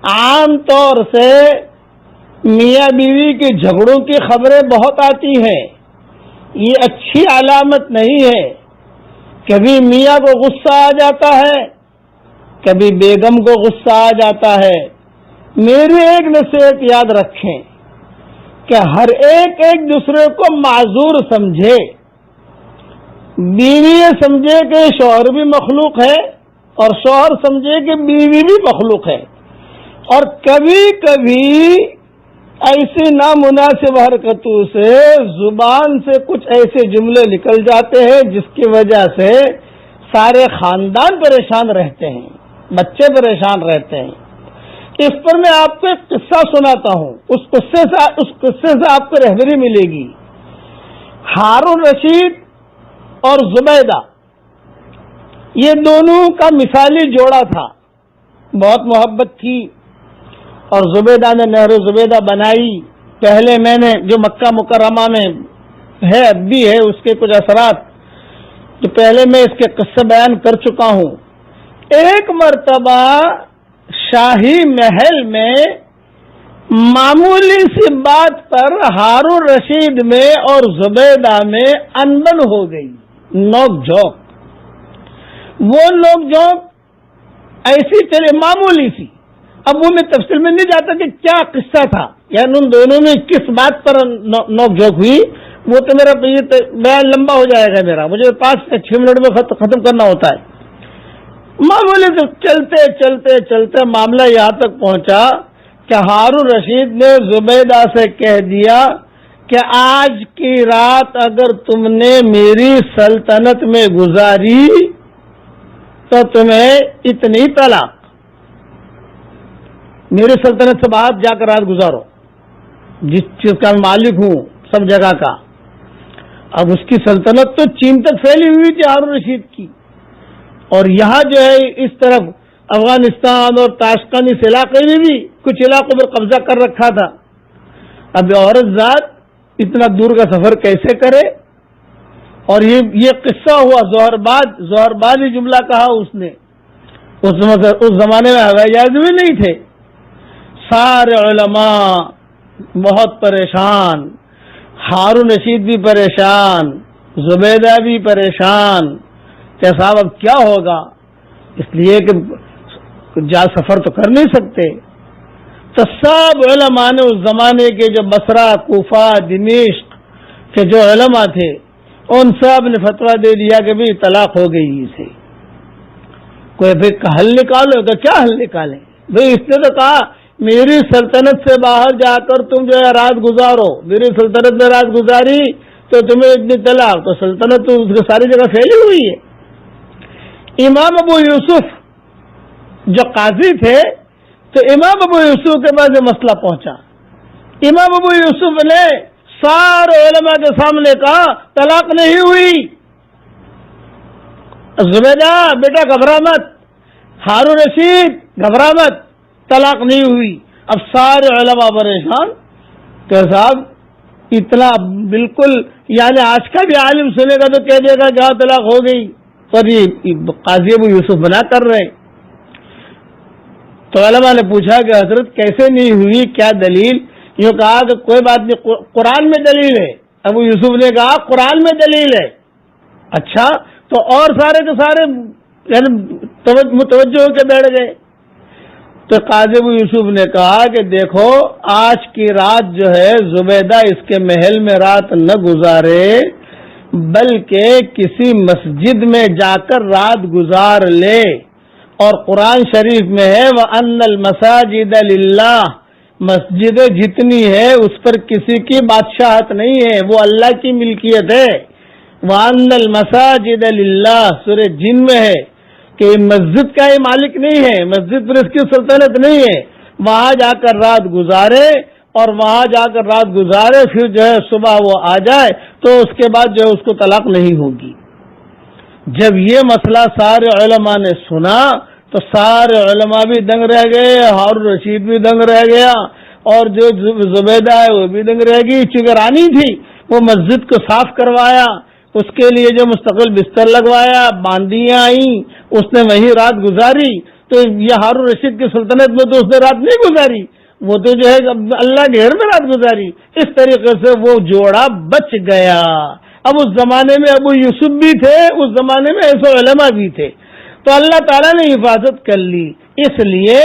عام طور سے میاں بیوی کے جھگڑوں کی خبریں بہت آتی ہیں، یہ اچھی علامت نہیں ہے۔ کبھی میاں کو غصہ آ جاتا ہے، کبھی بیگم کو غصہ آ جاتا ہے۔ میری ایک نصیحت یاد رکھیں کہ ہر ایک دوسرے کو معذور سمجھے۔ بیوی یہ سمجھے کہ شوہر بھی مخلوق ہے اور شوہر سمجھے کہ بیوی بھی مخلوق ہے، اور کبھی کبھی ایسی نامناسب حرکتوں سے زبان سے کچھ ایسے جملے نکل جاتے ہیں جس کی وجہ سے سارے خاندان پریشان رہتے ہیں، بچے پریشان رہتے ہیں۔ اس پر میں آپ کو ایک قصہ سناتا ہوں، اس قصے سے آپ کو رہبری ملے گی۔ ہارون رشید اور زبیدہ، یہ دونوں کا مثالی جوڑا تھا، بہت محبت تھی، اور زبیدہ نے نہر زبیدہ بنائی۔ پہلے میں نے جو مکہ مکرمہ میں ہے، اب بھی ہے، اس کے کچھ اثرات تو پہلے میں اس کے قصے بیان کر چکا ہوں۔ ایک مرتبہ شاہی محل میں معمولی سی بات پر ہارون رشید میں اور زبیدہ میں انبن ہو گئی، نوک جھوک۔ وہ نوک جھوک ایسی چلے معمولی سی، اب وہ میں تفصیل میں نہیں جاتا کہ کیا قصہ تھا، یعنی ان دونوں میں کس بات پر نوک جھوک ہوئی، وہ تو میرا بیان لمبا ہو جائے گا، مجھے 5 سے 6 منٹ میں ختم کرنا ہوتا ہے۔ معمولی سے چلتے چلتے چلتے معاملہ یہاں تک پہنچا کہ ہارون رشید نے زبیدہ سے کہہ دیا کہ آج کی رات اگر تم نے میری سلطنت میں گزاری تو تمہیں اتنی طلاق، میری سلطنت سے باہر جا کر رات گزارو، جس چیز کا میں مالک ہوں سب جگہ کا۔ اب اس کی سلطنت تو چین تک پھیلی ہوئی تھی ہارون رشید کی، اور یہاں جو ہے اس طرف افغانستان اور تاشقند اس علاقے میں بھی کچھ علاقوں پر قبضہ کر رکھا تھا۔ اب عورت ذات اتنا دور کا سفر کیسے کرے؟ اور یہ قصہ ہوا ظہر بعد ہی جملہ کہا اس نے۔ اس زمانے میں ہوائی جہاز بھی نہیں تھے۔ سارے علماء بہت پریشان، ہارون رشید بھی پریشان، زبیدہ بھی پریشان کہ صاحب اب کیا ہوگا، اس لیے کہ سفر تو کر نہیں سکتے۔ تو سب علماء نے اس زمانے کے جو بصرہ، کوفہ، دمشق کے جو علماء تھے، ان سب نے فتویٰ دے دیا کہ بھی طلاق ہو گئی اسے۔ کوئی پھر حل نکالو، تو کیا حل نکالیں بھئی؟ اس نے تو کہا میری سلطنت سے باہر جا کر تم جو ہے رات گزارو، میری سلطنت میں رات گزاری تو تمہیں اتنی طلاق، تو سلطنت تو اس کی ساری جگہ پھیلی ہوئی ہے۔ امام ابو یوسف جو قاضی تھے، تو امام ابو یوسف کے پاس یہ مسئلہ پہنچا۔ امام ابو یوسف نے سارے علماء کے سامنے کہا طلاق نہیں ہوئی۔ زبیدہ بیٹا گھبرا مت، ہارون رشید گھبرا مت، طلاق نہیں ہوئی۔ اب سارے علماء پریشان کہ صاحب اتنا بالکل، یعنی آج کا بھی عالم سنے گا تو کہہ دے گا کہ ہاں طلاق ہو گئی، اور یہ قاضی ابو یوسف بنا کر رہے۔ تو علماء نے پوچھا کہ حضرت کیسے نہیں ہوئی، کیا دلیل؟ یہ کہا کہ کوئی بات نہیں، قرآن میں دلیل ہے۔ ابو یوسف نے کہا قرآن میں دلیل ہے۔ اچھا، تو اور سارے کے سارے یعنی متوجہ ہو کے بیٹھ گئے۔ تو قاضی ابو یوسف نے کہا کہ دیکھو آج کی رات جو ہے زبیدہ اس کے محل میں رات نہ گزارے، بلکہ کسی مسجد میں جا کر رات گزار لے۔ اور قرآن شریف میں ہے وَأَنَّ الْمَسَاجِدَ لِلَّهِ، مسجد جتنی ہے اس پر کسی کی بادشاہت نہیں ہے، وہ اللہ کی ملکیت ہے۔ وَأَنَّ الْمَسَاجِدَ لِلَّهِ سورہ جن میں ہے کہ مسجد کا ہی مالک نہیں ہے، مسجد پر اس کی سلطنت نہیں ہے، وہاں جا کر رات گزارے، اور وہاں جا کر رات گزارے، پھر جو ہے صبح وہ آ جائے تو اس کے بعد جو ہے اس کو طلاق نہیں ہوگی۔ جب یہ مسئلہ سارے علماء نے سنا تو سارے علماء بھی دنگ رہ گئے، ہارون رشید بھی دنگ رہ گیا، اور جو زبیدہ ہے وہ بھی دنگ رہ گئی۔ چونکہ رانی تھی، وہ مسجد کو صاف کروایا، اس کے لیے جو مستقل بستر لگوایا، باندیاں آئیں، اس نے وہیں رات گزاری، تو یہ ہارون رشید کی سلطنت میں تو اس نے رات نہیں گزاری، وہ تو جو ہے اللہ کے گھر میں رات گزاری. اس طریقے سے وہ جوڑا بچ گیا. اب اس زمانے میں ابو یوسف بھی تھے، اس زمانے میں ایسے علماء بھی تھے، تو اللہ تعالیٰ نے حفاظت کر لی. اس لیے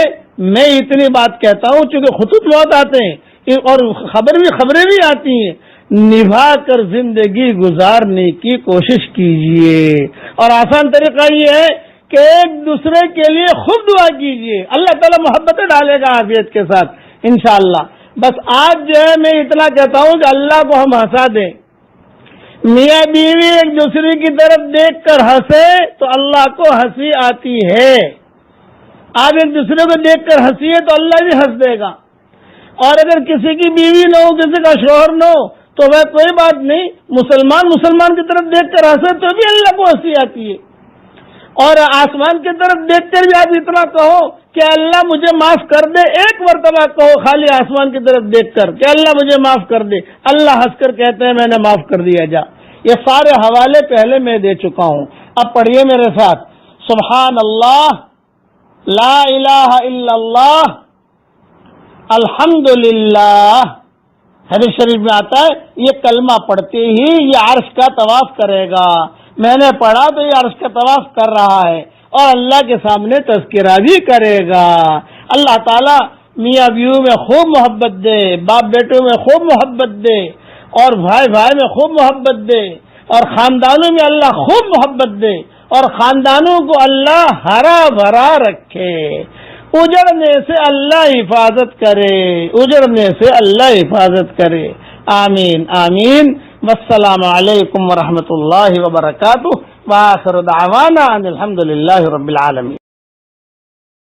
میں اتنی بات کہتا ہوں، چونکہ خطوط بہت آتے ہیں اور خبریں بھی آتی ہیں، نبھا کر زندگی گزارنے کی کوشش کیجئے. اور آسان طریقہ یہ ہے کہ ایک دوسرے کے لیے خوب دعا کیجئے، اللہ تعالیٰ محبتیں ڈالے گا عافیت کے ساتھ انشاءاللہ. بس آج جو ہے میں اتنا کہتا ہوں کہ اللہ کو ہم ہنسا دیں. میاں بیوی ایک دوسرے کی طرف دیکھ کر ہنسے تو اللہ کو ہنسی آتی ہے. آپ ایک دوسرے کو دیکھ کر ہنسیے تو اللہ بھی ہنس دے گا. اور اگر کسی کی بیوی نہ ہو، کسی کا شوہر نہ ہو، تو وہ کوئی بات نہیں، مسلمان کی طرف دیکھ کر ہنسے تو بھی اللہ کو ہنسی آتی ہے. اور آسمان کی طرف دیکھ کر بھی آپ اتنا کہو کہ اللہ مجھے معاف کر دے، ایک مرتبہ کہو خالی آسمان کی طرف دیکھ کر کہ اللہ مجھے معاف کر دے، اللہ ہنس کر کہتے ہیں میں نے معاف کر دیا. جا، یہ سارے حوالے پہلے میں دے چکا ہوں. اب پڑھیے میرے ساتھ، سبحان اللہ، لا الہ الا اللہ، الحمدللہ. حدیث شریف میں آتا ہے یہ کلمہ پڑھتے ہی یہ عرش کا طواف کرے گا. میں نے پڑھا تو یہ عرش کا طواف کر رہا ہے اور اللہ کے سامنے تذکرہ بھی کرے گا. اللہ تعالیٰ میاں بیوی میں خوب محبت دے، باپ بیٹوں میں خوب محبت دے، اور بھائی بھائی میں خوب محبت دے، اور خاندانوں میں اللہ خوب محبت دے، اور خاندانوں کو اللہ ہرا بھرا رکھے. اجڑنے سے اللہ حفاظت کرے، اجڑنے سے اللہ حفاظت کرے. آمین آمین. والسلام علیکم ورحمۃ اللہ وبرکاتہ. وآخر دعوانا ان الحمد للہ رب العالمین.